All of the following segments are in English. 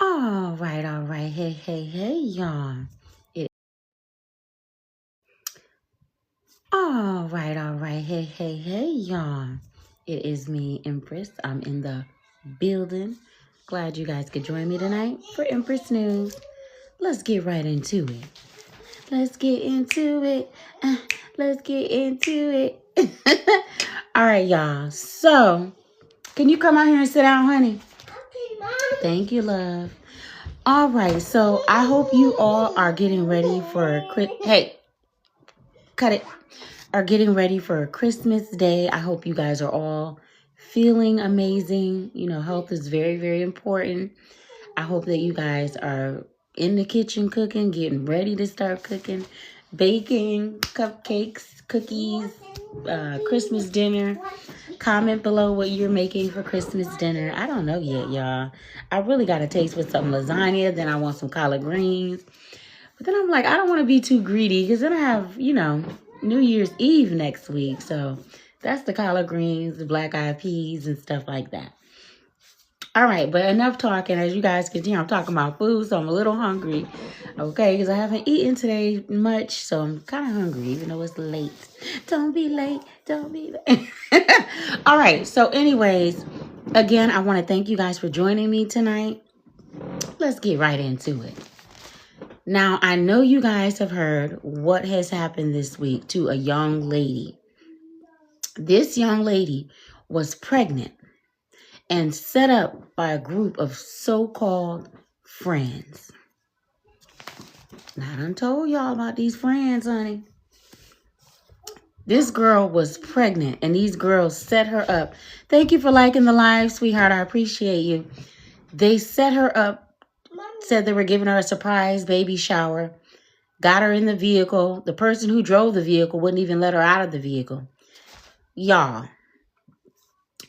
All right. Hey, y'all. It, all right. Hey, y'all. It is me, Empress. I'm in the building. Glad you guys could join me tonight for Empress News. Let's get right into it. Let's get into it. Let's get into it. All right, y'all. So, can you come out here and sit down, honey? Okay, Mom. Thank you, love. All right, so I hope you all are getting ready for hey, cut it. Are getting ready for Christmas Day. I hope you guys are all feeling amazing. You know, health is very, very important. I hope that you guys are in the kitchen cooking, getting ready to start cooking, baking cupcakes, cookies, Christmas dinner. Comment below what you're making for Christmas dinner. I don't know yet, y'all. I really got a taste with some lasagna. Then I want some collard greens. But then I'm like, I don't want to be too greedy because then I have, New Year's Eve next week. So that's the collard greens, the black eyed peas, and stuff like that. All right, but enough talking. As you guys can hear, I'm talking about food, so I'm a little hungry. Okay, because I haven't eaten today much, so I'm kind of hungry, even though it's late. Don't be late. Don't be late. All right, so anyways, again, I want to thank you guys for joining me tonight. Let's get right into it. Now, I know you guys have heard what has happened this week to a young lady. This young lady was pregnant and set up by a group of so-called friends. Now, I done told y'all about these friends, honey. This girl was pregnant, and these girls set her up. Thank you for liking the live, sweetheart. I appreciate you. They set her up, said they were giving her a surprise baby shower, got her in the vehicle. The person who drove the vehicle wouldn't even let her out of the vehicle. Y'all,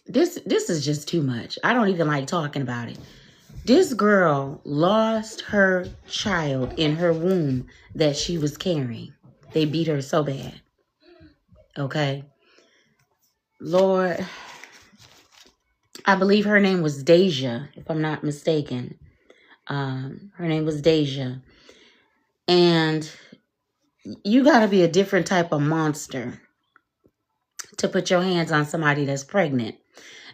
this is just too much. I don't even like talking about it. This girl lost her child in her womb that she was carrying. They beat her so bad. Okay. Lord, I believe her name was Deja, if I'm not mistaken. Her name was Deja. And you got to be a different type of monster to put your hands on somebody that's pregnant.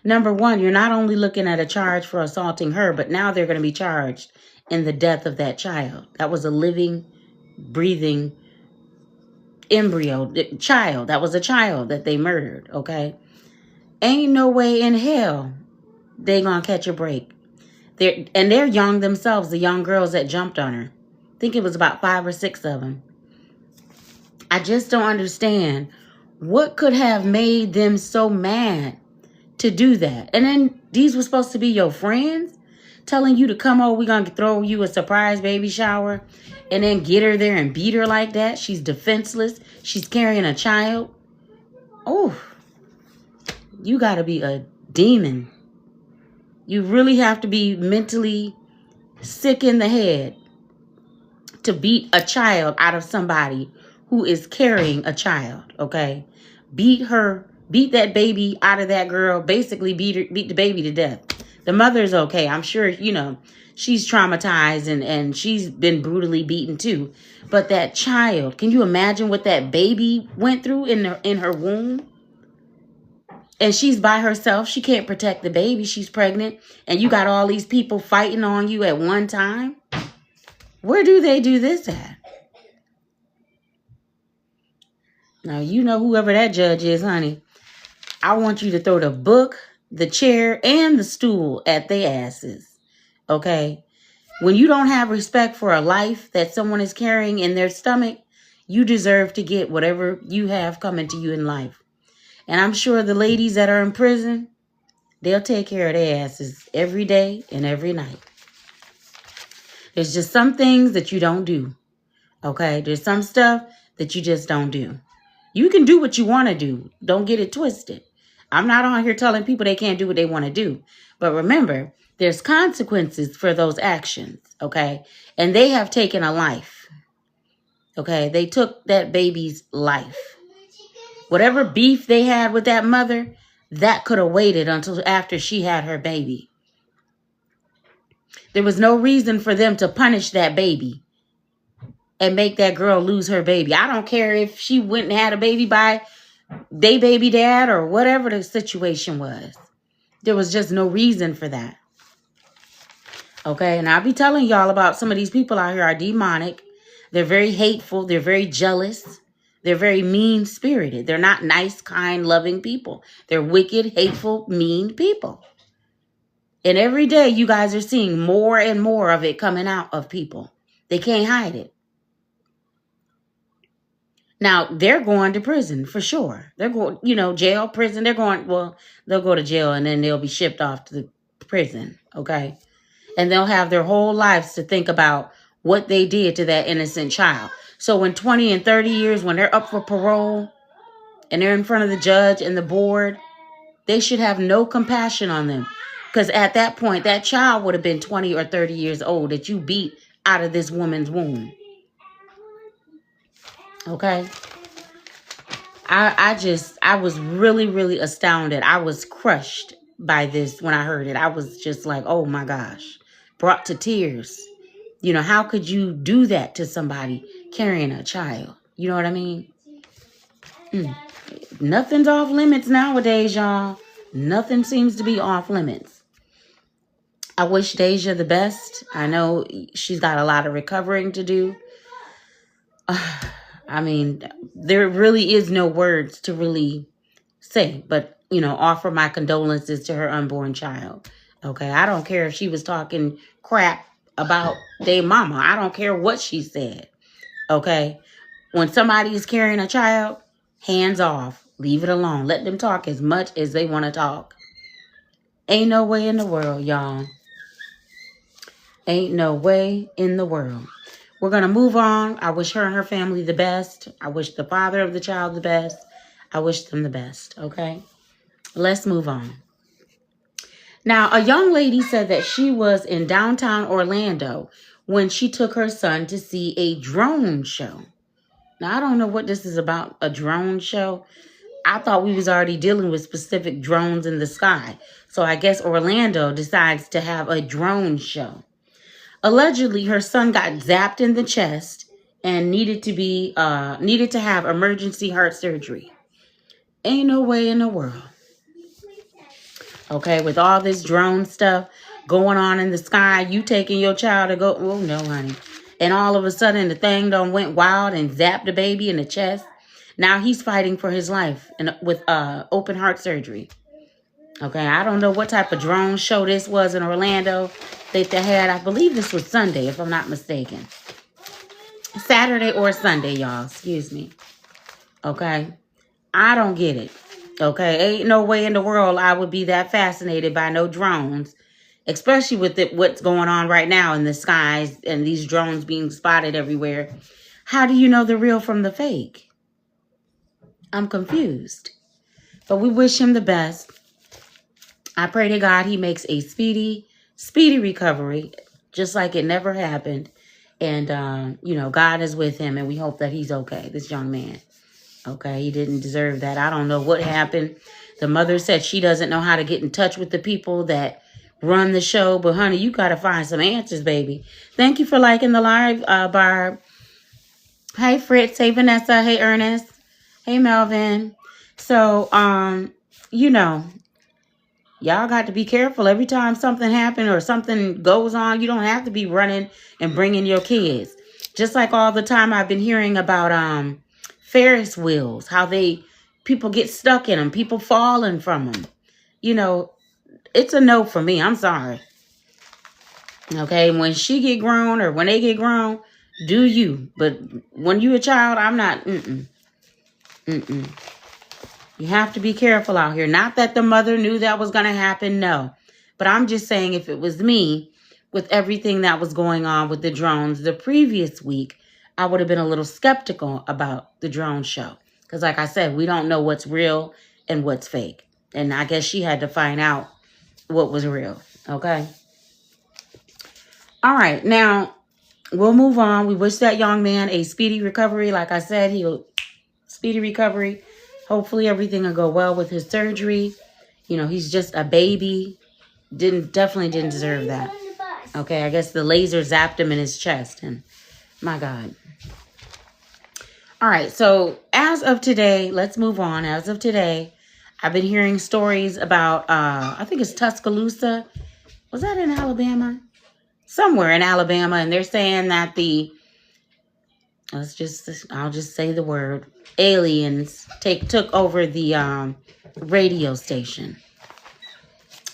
Number one, you're not only looking at a charge for assaulting her, but now they're going to be charged in the death of that child. That was a living, breathing embryo child. That was a child that they murdered, okay? Ain't no way in hell they gonna catch a break. They're young themselves, the young girls that jumped on her. I think it was about 5 or 6 of them. I just don't understand what could have made them so mad to do that. And then these were supposed to be your friends telling you to come over. We're going to throw you a surprise baby shower and then get her there and beat her like that. She's defenseless. She's carrying a child. Oh, you got to be a demon. You really have to be mentally sick in the head to beat a child out of somebody who is carrying a child, okay? Beat that baby out of that girl, basically beat the baby to death. The mother's okay. I'm sure, she's traumatized and she's been brutally beaten too. But that child, can you imagine what that baby went through in her womb? And she's by herself. She can't protect the baby. She's pregnant. And you got all these people fighting on you at one time. Where do they do this at? Now, whoever that judge is, honey, I want you to throw the book, the chair, and the stool at their asses. Okay? When you don't have respect for a life that someone is carrying in their stomach, you deserve to get whatever you have coming to you in life. And I'm sure the ladies that are in prison, they'll take care of their asses every day and every night. There's just some things that you don't do. Okay? There's some stuff that you just don't do. You can do what you want to do. Don't get it twisted. I'm not on here telling people they can't do what they want to do. But remember, there's consequences for those actions, okay? And they have taken a life, okay? They took that baby's life. Whatever beef they had with that mother, that could have waited until after she had her baby. There was no reason for them to punish that baby and make that girl lose her baby. I don't care if she went and had a baby by they baby dad or whatever the situation was. There was just no reason for that. Okay, and I'll be telling y'all about some of these people out here are demonic. They're very hateful. They're very jealous. They're very mean-spirited. They're not nice, kind, loving people. They're wicked, hateful, mean people. And every day you guys are seeing more and more of it coming out of people. They can't hide it. Now, they're going to prison for sure. They're going, jail, prison. They'll go to jail and then they'll be shipped off to the prison, okay? And they'll have their whole lives to think about what they did to that innocent child. So in 20 and 30 years, when they're up for parole and they're in front of the judge and the board, they should have no compassion on them. Because at that point, that child would have been 20 or 30 years old that you beat out of this woman's womb. Okay? I was really, really astounded. I was crushed by this when I heard it. I was just like, oh my gosh, brought to tears. How could you do that to somebody carrying a child? You know what I mean? Nothing's off limits nowadays, y'all. Nothing seems to be off limits. I wish Deja the best. I know she's got a lot of recovering to do. I mean, there really is no words to really say, but, offer my condolences to her unborn child. Okay, I don't care if she was talking crap about their mama. I don't care what she said. Okay, when somebody is carrying a child, hands off. Leave it alone. Let them talk as much as they want to talk. Ain't no way in the world, y'all. Ain't no way in the world. We're going to move on. I wish her and her family the best. I wish the father of the child the best. I wish them the best, okay? Let's move on. Now, a young lady said that she was in downtown Orlando when she took her son to see a drone show. Now, I don't know what this is about, a drone show. I thought we was already dealing with specific drones in the sky. So I guess Orlando decides to have a drone show. Allegedly, her son got zapped in the chest and needed to have emergency heart surgery. Ain't no way in the world. Okay, with all this drone stuff going on in the sky, you taking your child to go, oh no, honey. And all of a sudden the thing done went wild and zapped the baby in the chest. Now he's fighting for his life and with open heart surgery. Okay, I don't know what type of drone show this was in Orlando that they had. I believe this was Sunday, if I'm not mistaken. Saturday or Sunday, y'all. Excuse me. Okay, I don't get it. Okay, ain't no way in the world I would be that fascinated by no drones, especially with what's going on right now in the skies and these drones being spotted everywhere. How do you know the real from the fake? I'm confused. But we wish him the best. I pray to God he makes a speedy recovery, just like it never happened. And, God is with him, and we hope that he's okay, this young man. Okay, he didn't deserve that. I don't know what happened. The mother said she doesn't know how to get in touch with the people that run the show. But, honey, you got to find some answers, baby. Thank you for liking the live, Barb. Hey, Fritz. Hey, Vanessa. Hey, Ernest. Hey, Melvin. So, y'all got to be careful. Every time something happens or something goes on, you don't have to be running and bringing your kids. Just like all the time I've been hearing about Ferris wheels, how people get stuck in them, people falling from them. It's a no for me. I'm sorry. Okay, when she get grown or when they get grown, do you. But when you a child, I'm not. You have to be careful out here. Not that the mother knew that was going to happen, no. But I'm just saying if it was me, with everything that was going on with the drones the previous week, I would have been a little skeptical about the drone show. Because like I said, we don't know what's real and what's fake. And I guess she had to find out what was real. Okay? All right. Now, we'll move on. We wish that young man a speedy recovery. Like I said, speedy recovery. Hopefully everything will go well with his surgery. He's just a baby. Definitely didn't deserve that. Okay, I guess the laser zapped him in his chest. And my God. All right, so as of today, let's move on. As of today, I've been hearing stories about, I think it's Tuscaloosa. Was that in Alabama? Somewhere in Alabama. And they're saying that I'll just say the word, aliens took over the radio station.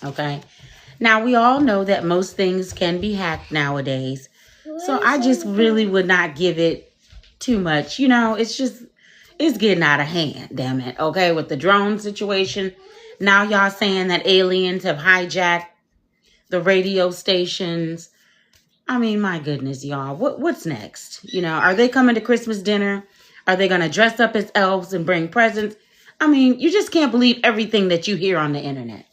Okay. Now, we all know that most things can be hacked nowadays. So I just really would not give it too much. You know, it's getting out of hand, damn it. Okay, with the drone situation. Now y'all saying that aliens have hijacked the radio stations. I mean, my goodness, y'all. What's next? You know, are they coming to Christmas dinner? Are they going to dress up as elves and bring presents? I mean, you just can't believe everything that you hear on the internet.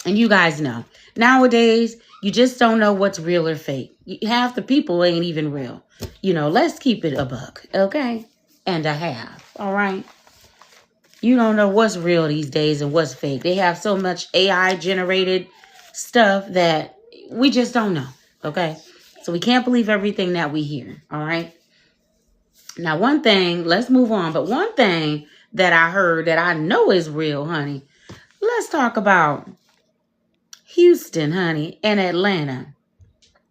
And you guys know. Nowadays, you just don't know what's real or fake. Half the people ain't even real. You know, let's keep it a buck, okay? And a half, all right? You don't know what's real these days and what's fake. They have so much AI-generated stuff that we just don't know, okay? So we can't believe everything that we hear, all right? Now, one thing, let's move on. But one thing that I heard that I know is real, honey. Let's talk about Houston, honey, and Atlanta.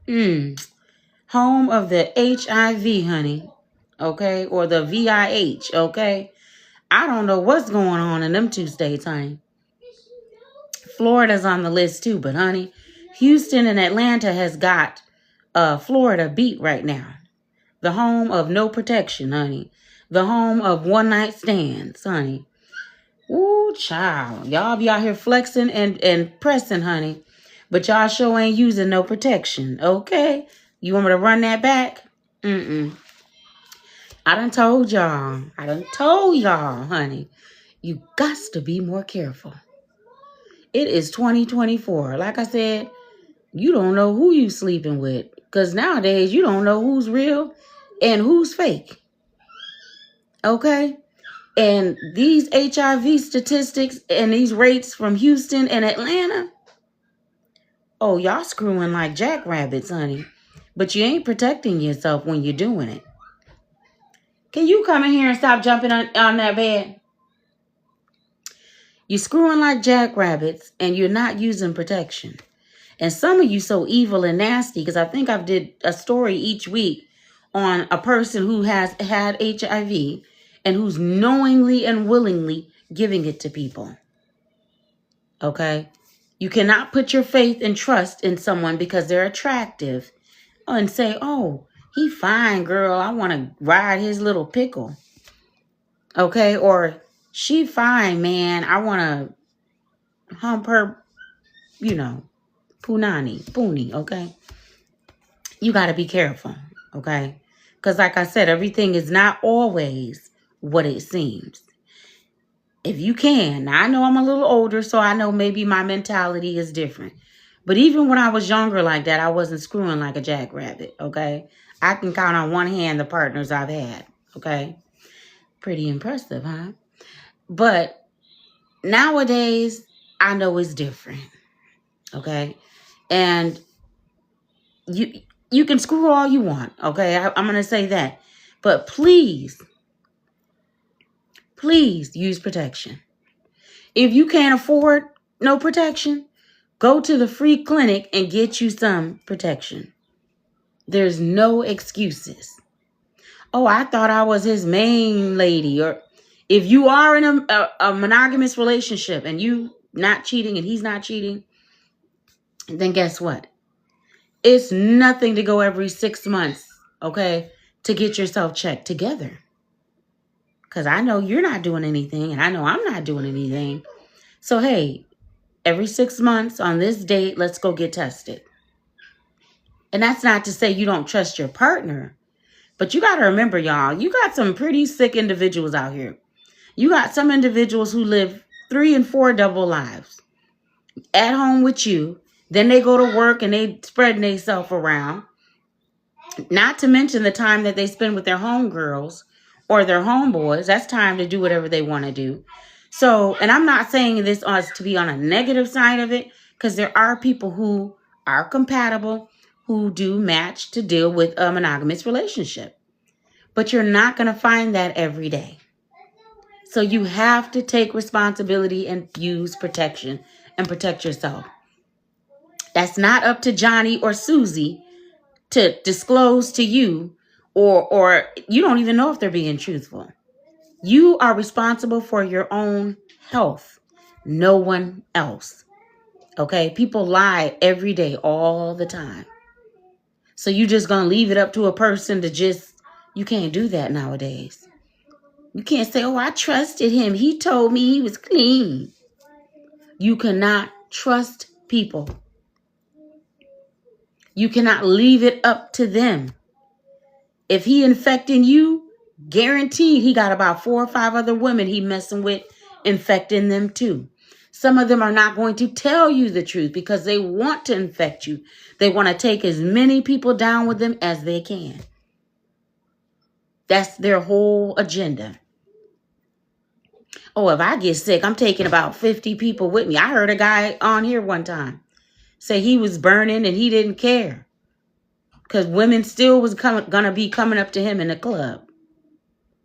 Home of the HIV, honey, okay? Or the VIH, okay? I don't know what's going on in them two states, honey. Florida's on the list too, but honey, Houston and Atlanta has got Florida beat right now. The home of no protection, honey. The home of one-night stands, honey. Ooh, child. Y'all be out here flexing and pressing, honey. But y'all sure ain't using no protection, okay? You want me to run that back? I done told y'all, honey. You got to be more careful. It is 2024. Like I said, you don't know who you sleeping with. Because nowadays, you don't know who's real and who's fake. Okay? And these HIV statistics and these rates from Houston and Atlanta, oh, y'all screwing like jackrabbits, honey. But you ain't protecting yourself when you're doing it. Can you come in here and stop jumping on that bed? You're screwing like jackrabbits and you're not using protection. And some of you so evil and nasty, because I think I've did a story each week on a person who has had HIV and who's knowingly and willingly giving it to people. Okay? You cannot put your faith and trust in someone because they're attractive and say, oh, he fine, girl. I want to ride his little pickle. Okay? Or she fine, man. I want to hump her, Poonie, okay? You got to be careful, okay? Because like I said, everything is not always what it seems. If you can, now I know I'm a little older, so I know maybe my mentality is different. But even when I was younger like that, I wasn't screwing like a jackrabbit, okay? I can count on one hand the partners I've had, okay? Pretty impressive, huh? But nowadays, I know it's different, okay? And you can screw all you want, okay? I'm going to say that. But please use protection. If you can't afford no protection, go to the free clinic and get you some protection. There's no excuses. Oh, I thought I was his main lady. Or if you are in a monogamous relationship and you not cheating and he's not cheating, then guess what? It's nothing to go every 6 months, okay, to get yourself checked together. Because I know you're not doing anything and I know I'm not doing anything. So, hey, every 6 months on this date, let's go get tested. And that's not to say you don't trust your partner. But you got to remember, y'all, you got some pretty sick individuals out here. You got some individuals who live 3 and 4 double lives at home with you. Then they go to work and they spreading themselves around. Not to mention the time that they spend with their homegirls or their homeboys. That's time to do whatever they want to do. So, and I'm not saying this to be on a negative side of it, because there are people who are compatible, who do match to deal with a monogamous relationship. But you're not going to find that every day. So you have to take responsibility and use protection and protect yourself. That's not up to Johnny or Susie to disclose to you, or you don't even know if they're being truthful. You are responsible for your own health, no one else. Okay? People lie every day, all the time. So you just gonna leave it up to a person to just, you can't do that nowadays. You can't say, oh, I trusted him. He told me he was clean. You cannot trust people. You cannot leave it up to them. If he infecting you, guaranteed he got about 4 or 5 other women he messing with, infecting them too. Some of them are not going to tell you the truth because they want to infect you. They want to take as many people down with them as they can. That's their whole agenda. Oh, if I get sick, I'm taking about 50 people with me. I heard a guy on here one time say he was burning and he didn't care because women still was going to be coming up to him in the club.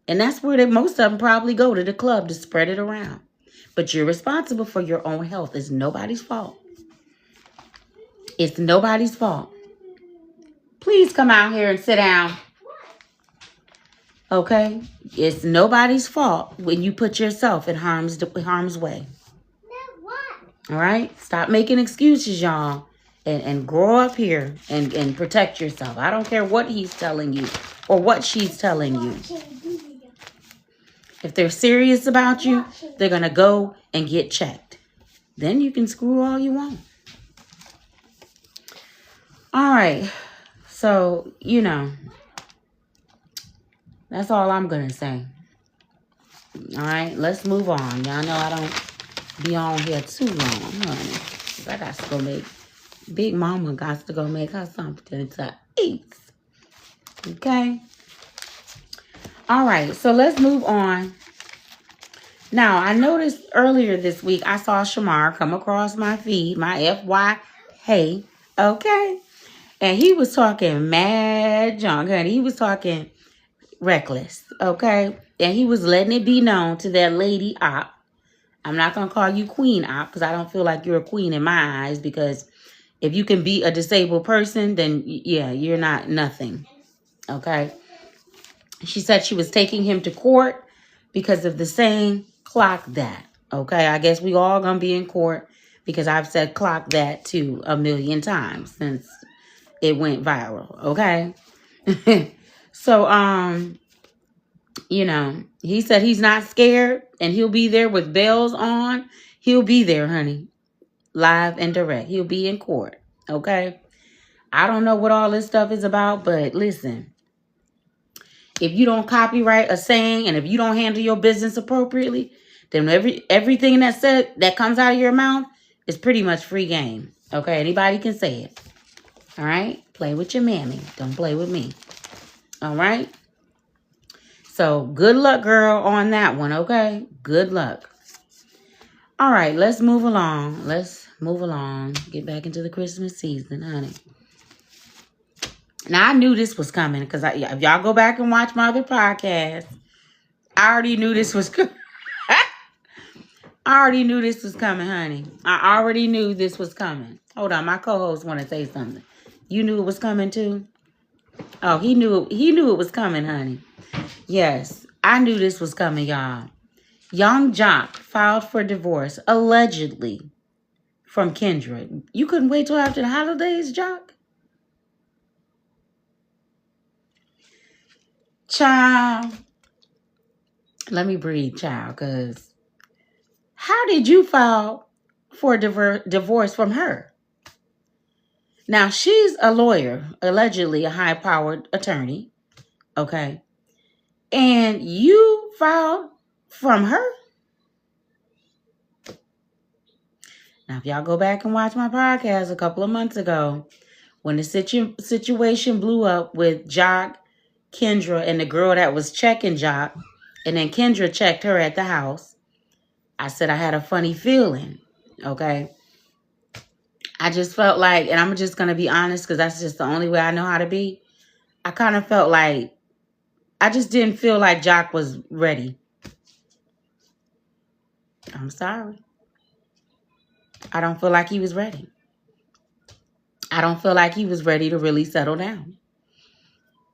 And that's where most of them probably go, to the club, to spread it around. But you're responsible for your own health. It's nobody's fault. It's nobody's fault. Please come out here and sit down. Okay? It's nobody's fault when you put yourself in harm's way. All right? Stop making excuses, y'all. And grow up here and protect yourself. I don't care what he's telling you or what she's telling you. If they're serious about you, they're going to go and get checked. Then you can screw all you want. All right. So, that's all I'm going to say. All right. Let's move on. Y'all know I don't be on here too long, honey. I got to go make, Big Mama got to go make her something to eat. Okay. All right. So let's move on. Now, I noticed earlier this week, I saw Shamar come across my feed, my FY, hey, okay? And he was talking mad junk, honey. He was talking reckless, okay? And he was letting it be known to that lady op. I'm not going to call you queen op because I don't feel like you're a queen in my eyes, because if you can be a disabled person, then, yeah, you're not nothing, okay? She said she was taking him to court because of the saying, clock that. Okay, I guess we all gonna be in court because I've said clock that too 1,000,000 times since it went viral. Okay. So, he said he's not scared and he'll be there with bells on. He'll be there, honey. Live and direct. He'll be in court. Okay. I don't know what all this stuff is about, but listen. If you don't copyright a saying and if you don't handle your business appropriately, then everything that comes out of your mouth is pretty much free game. Okay? Anybody can say it. All right? Play with your mammy. Don't play with me. All right? So, good luck, girl, on that one, okay? Good luck. All right, let's move along. Get back into the Christmas season, honey. Now, I knew this was coming because if y'all go back and watch my other podcast, I already knew this was coming. I already knew this was coming, honey. I already knew this was coming. Hold on, my co-host want to say something. You knew it was coming too? Oh, he knew it was coming, honey. Yes, I knew this was coming, y'all. Young Jock filed for divorce, allegedly, from Kendra. You couldn't wait till after the holidays, Jock? Child, let me breathe, child, because how did you file for divorce from her? Now, she's a lawyer, allegedly a high-powered attorney, okay? And you filed from her? Now, if y'all go back and watch my podcast a couple of months ago, when the situation blew up with Jock, Kendra, and the girl that was checking Jock, and then Kendra checked her at the house, I said I had a funny feeling, okay? I just felt like, and I'm just going to be honest because that's just the only way I know how to be. I kind of felt like, I just didn't feel like Jock was ready. I'm sorry. I don't feel like he was ready. I don't feel like he was ready to really settle down.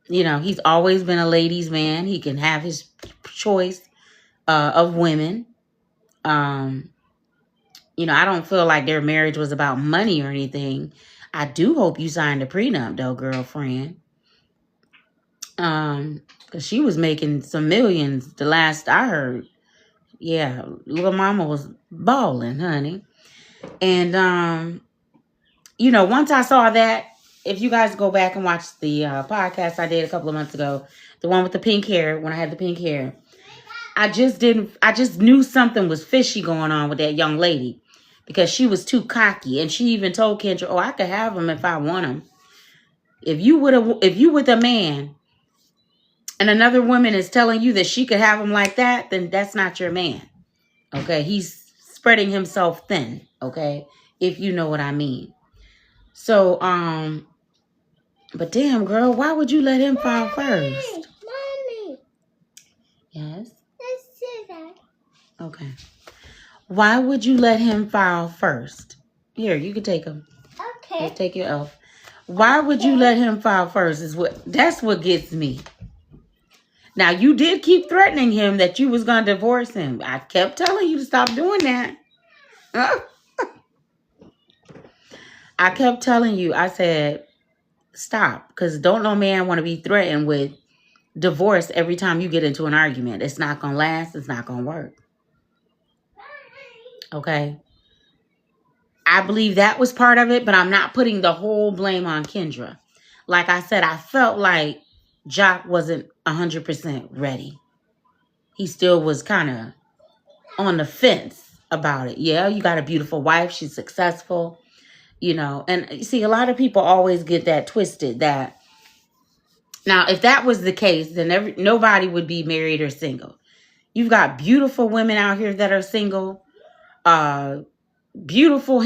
You know, he's always been a ladies' man. He can have his choice of women. You know, I don't feel like their marriage was about money or anything. I do hope you signed a prenup, though, girlfriend. Because she was making some millions the last I heard. Yeah, little mama was balling, honey. And, you know, once I saw that, if you guys go back and watch the podcast I did a couple of months ago, the one with the pink hair, when I had the pink hair, I just knew something was fishy going on with that young lady because she was too cocky. And she even told Kendra, oh, I could have him if I want him. If you with a man and another woman is telling you that she could have him like that, then that's not your man. Okay. He's spreading himself thin. Okay. If you know what I mean. So, but damn, girl, why would you let him file first? Mommy. Yes? Let's do that. Okay. Why would you let him file first? Here, you can take him. Okay. Let's take your elf. Why would you let him file first? That's what gets me. Now, you did keep threatening him that you was going to divorce him. I kept telling you to stop doing that. I kept telling you, I said, stop. Because don't no man want to be threatened with divorce every time you get into an argument. It's not going to last. It's not going to work. Okay. I believe that was part of it, but I'm not putting the whole blame on Kendra. Like I said, I felt like Jock wasn't 100% ready. He still was kind of on the fence about it. Yeah, you got a beautiful wife. She's successful, you know. And you see, a lot of people always get that twisted. That now, if that was the case, then nobody would be married or single. You've got beautiful women out here that are single. Beautiful,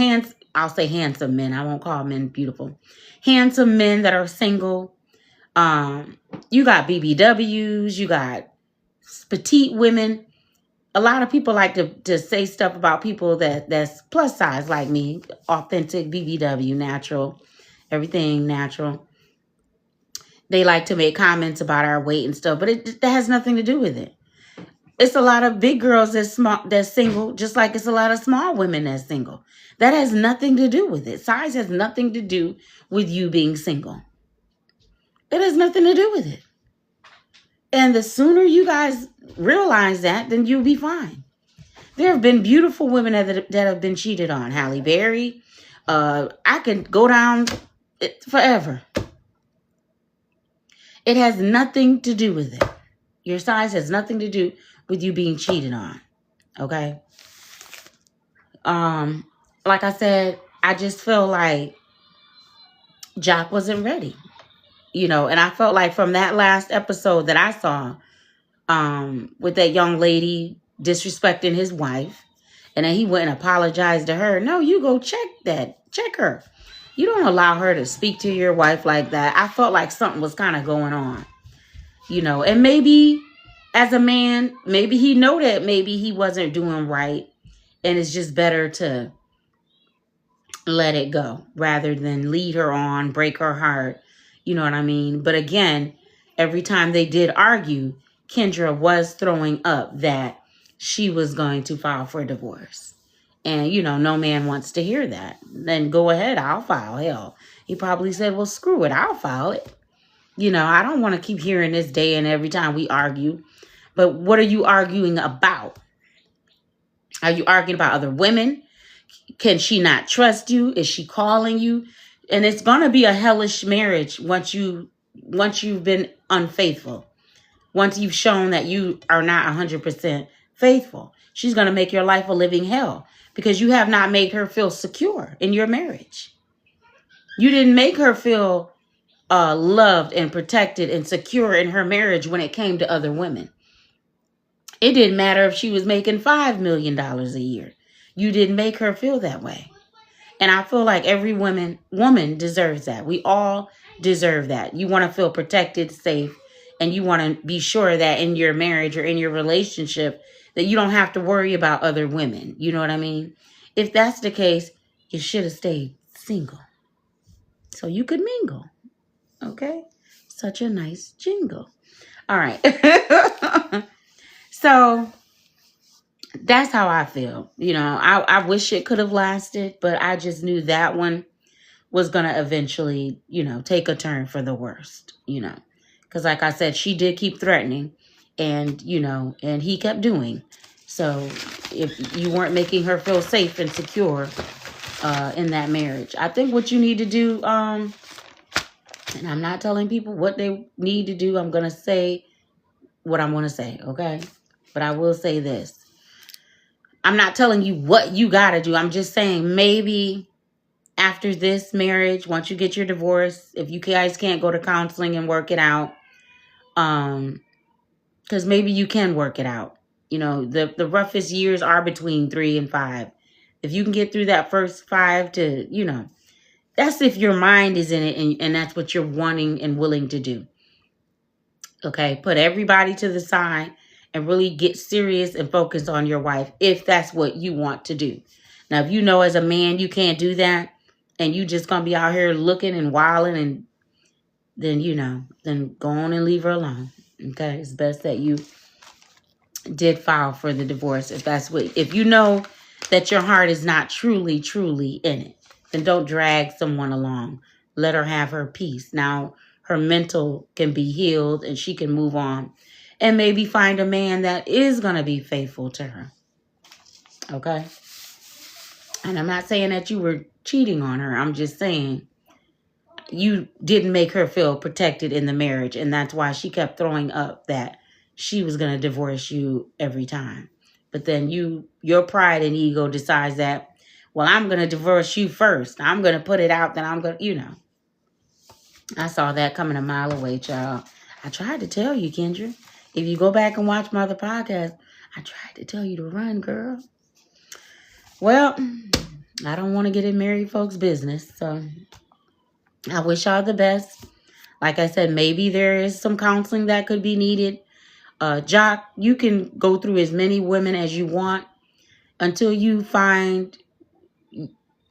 I'll say handsome men. I won't call men beautiful. Handsome men that are single. You got BBWs. You got petite women. A lot of people like to say stuff about people that's plus size like me. Authentic BBW, natural. Everything natural. They like to make comments about our weight and stuff, but that has nothing to do with it. It's a lot of big girls that's single, just like it's a lot of small women that's single. That has nothing to do with it. Size has nothing to do with you being single. It has nothing to do with it. And the sooner you guys realize that, then you'll be fine. There have been beautiful women that have been cheated on. Halle Berry. I can go down forever. It has nothing to do with it. Your size has nothing to do with you being cheated on. Okay? Like I said, I just feel like Jock wasn't ready. You know, and I felt like from that last episode that I saw, with that young lady disrespecting his wife, and then he went and apologized to her. No, you go check her. You don't allow her to speak to your wife like that. I felt like something was kind of going on, you know, and maybe as a man, maybe he know that maybe he wasn't doing right, and it's just better to let it go rather than lead her on, break her heart. You know what I mean? But again, every time they did argue, Kendra was throwing up that she was going to file for divorce. And, you know, no man wants to hear that. Then go ahead, I'll file. Hell, he probably said, well, screw it, I'll file it. You know, I don't want to keep hearing this day and every time we argue. But what are you arguing about? Are you arguing about other women? Can she not trust you? Is she calling you? And it's going to be a hellish marriage once you've been unfaithful. Once you've shown that you are not 100% faithful. She's going to make your life a living hell because you have not made her feel secure in your marriage. You didn't make her feel loved and protected and secure in her marriage when it came to other women. It didn't matter if she was making $5 million a year. You didn't make her feel that way. And I feel like every woman deserves that. We all deserve that. You want to feel protected, safe, and you want to be sure that in your marriage or in your relationship that you don't have to worry about other women. You know what I mean? If that's the case, you should have stayed single so you could mingle. Okay? Such a nice jingle. All right. So that's how I feel. I wish it could have lasted, but I just knew that one was going to eventually, take a turn for the worst, because like I said, she did keep threatening and, and he kept doing. So if you weren't making her feel safe and secure in that marriage, I think what you need to do, and I'm not telling people what they need to do. I'm going to say what I'm going to say. Okay. But I will say this. I'm not telling you what you got to do. I'm just saying maybe after this marriage, once you get your divorce, if you guys can't go to counseling and work it out, because maybe you can work it out. The roughest years are between 3 and 5. If you can get through that first 5 to, that's if your mind is in it and that's what you're wanting and willing to do. Okay, put everybody to the side and really get serious and focus on your wife if that's what you want to do. Now, if you know as a man you can't do that and you just going to be out here looking and wilding, and then go on and leave her alone. Okay, it's best that you did file for the divorce if you know that your heart is not truly, truly in it, then don't drag someone along. Let her have her peace. Now, her mental can be healed and she can move on and maybe find a man that is going to be faithful to her. Okay? And I'm not saying that you were cheating on her. I'm just saying you didn't make her feel protected in the marriage, and that's why she kept throwing up that she was going to divorce you every time. But then your pride and ego decides that, well, I'm going to divorce you first. I'm going to put it out that I'm going to, I saw that coming a mile away, child. I tried to tell you, Kendra. If you go back and watch my other podcast, I tried to tell you to run, girl. Well, I don't want to get in married folks' business, so I wish y'all the best. Like I said, maybe there is some counseling that could be needed. Jock, you can go through as many women as you want until you find,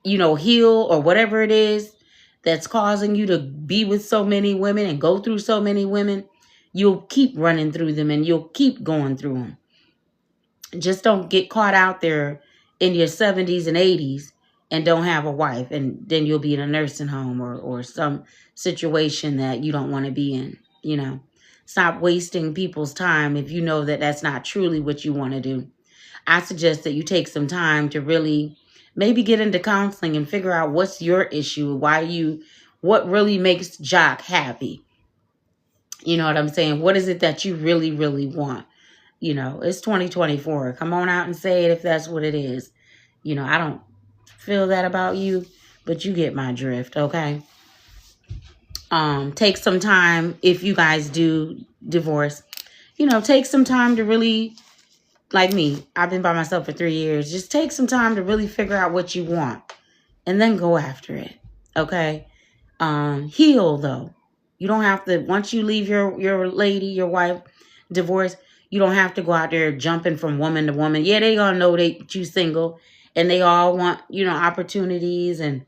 heal or whatever it is that's causing you to be with so many women and go through so many women. You'll keep running through them and you'll keep going through them. Just don't get caught out there in your 70s and 80s and don't have a wife, and then you'll be in a nursing home or some situation that you don't want to be in. Stop wasting people's time if you know that that's not truly what you want to do. I suggest that you take some time to really maybe get into counseling and figure out what's your issue, what really makes Jock happy. You know what I'm saying? What is it that you really, really want? It's 2024. Come on out and say it if that's what it is. I don't feel that about you, but you get my drift, okay? Take some time if you guys do divorce. Take some time to really, like me, I've been by myself for 3 years. Just take some time to really figure out what you want and then go after it, okay? Heal, though. You don't have to, once you leave your lady, your wife, divorce, you don't have to go out there jumping from woman to woman. Yeah, they gonna know that you single and they all want, opportunities and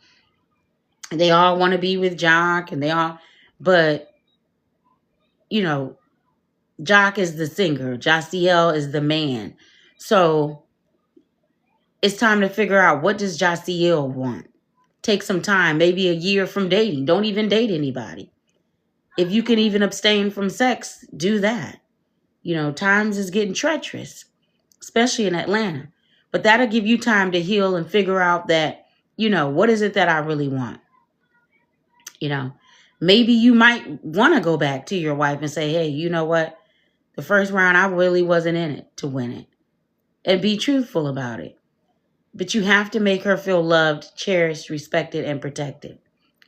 they all want to be with Jock but, Jock is the singer. Jaciel is the man. So it's time to figure out, what does Jaciel want? Take some time, maybe a year from dating. Don't even date anybody. If you can even abstain from sex, do that. Times is getting treacherous, especially in Atlanta. But that'll give you time to heal and figure out that, what is it that I really want? Maybe you might want to go back to your wife and say, hey, you know what? The first round, I really wasn't in it to win it. And be truthful about it. But you have to make her feel loved, cherished, respected, and protected.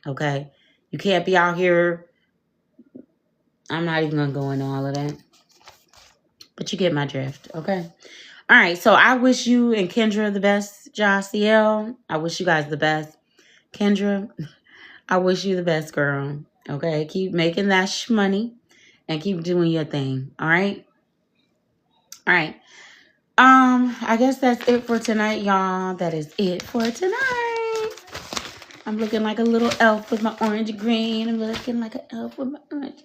Okay? You can't be out here. I'm not even going to go into all of that. But you get my drift. Okay? All right. So I wish you and Kendra the best, Jaciel. I wish you guys the best. Kendra, I wish you the best, girl. Okay, keep making that money and keep doing your thing. All right. All right. I guess that's it for tonight, y'all. That is it for tonight. I'm looking like a little elf with my orange green. I'm looking like an elf with my orange.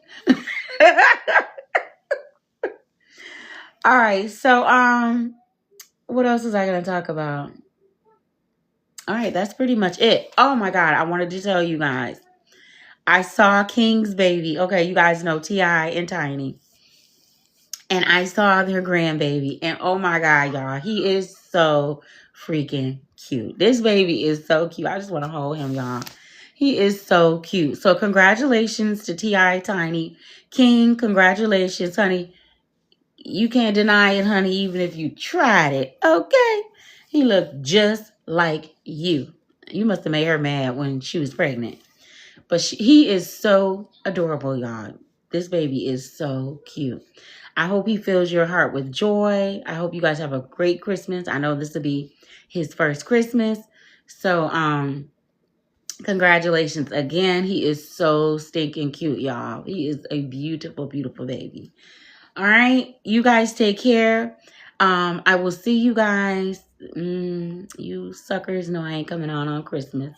All right. So, what else was I gonna talk about? All right, that's pretty much it. Oh my God, I wanted to tell you guys. I saw King's baby. Okay, you guys know T.I. and Tiny. And I saw their grandbaby. And oh my God, y'all, he is so freaking cute. This baby is so cute. I just want to hold him, y'all. He is so cute. So congratulations to T.I. Tiny. King, congratulations, honey. You can't deny it, honey, even if you tried it. Okay? He looked just like you. You must have made her mad when she was pregnant. But he is so adorable, y'all. This baby is so cute. I hope he fills your heart with joy. I hope you guys have a great Christmas. I know this will be his first Christmas. So, congratulations again. He is so stinking cute, y'all. He is a beautiful, beautiful baby. All right. You guys take care. I will see you guys. You suckers know I ain't coming on Christmas.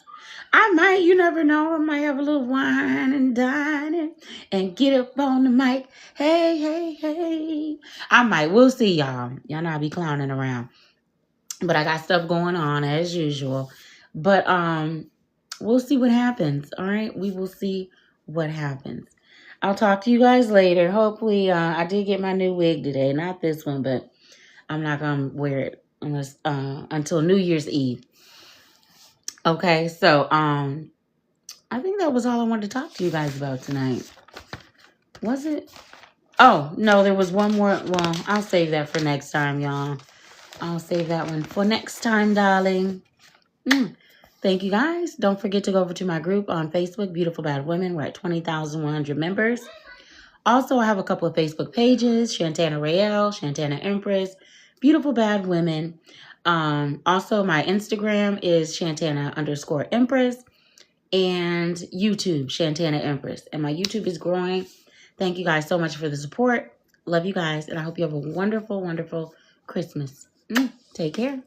I might, you never know. I might have a little wine and dine and get up on the mic. Hey, hey, hey. I might. We'll see, y'all. Y'all know I be clowning around. But I got stuff going on as usual. But we'll see what happens. All right. We will see what happens. I'll talk to you guys later. Hopefully, I did get my new wig today. Not this one, but I'm not gonna wear it unless until New Year's Eve. Okay, so I think that was all I wanted to talk to you guys about tonight. Was it? Oh, no, there was one more. Well, I'll save that for next time, y'all. I'll save that one for next time, darling. Thank you, guys. Don't forget to go over to my group on Facebook, Beautiful Bad Women. We're at 20,100 members. Also, I have a couple of Facebook pages, Shantana Rael, Shantana Empress, Beautiful Bad Women. Also, my Instagram is Shantana_Empress. And YouTube, Shantana Empress. And my YouTube is growing. Thank you guys so much for the support. Love you guys. And I hope you have a wonderful, wonderful Christmas. Take care.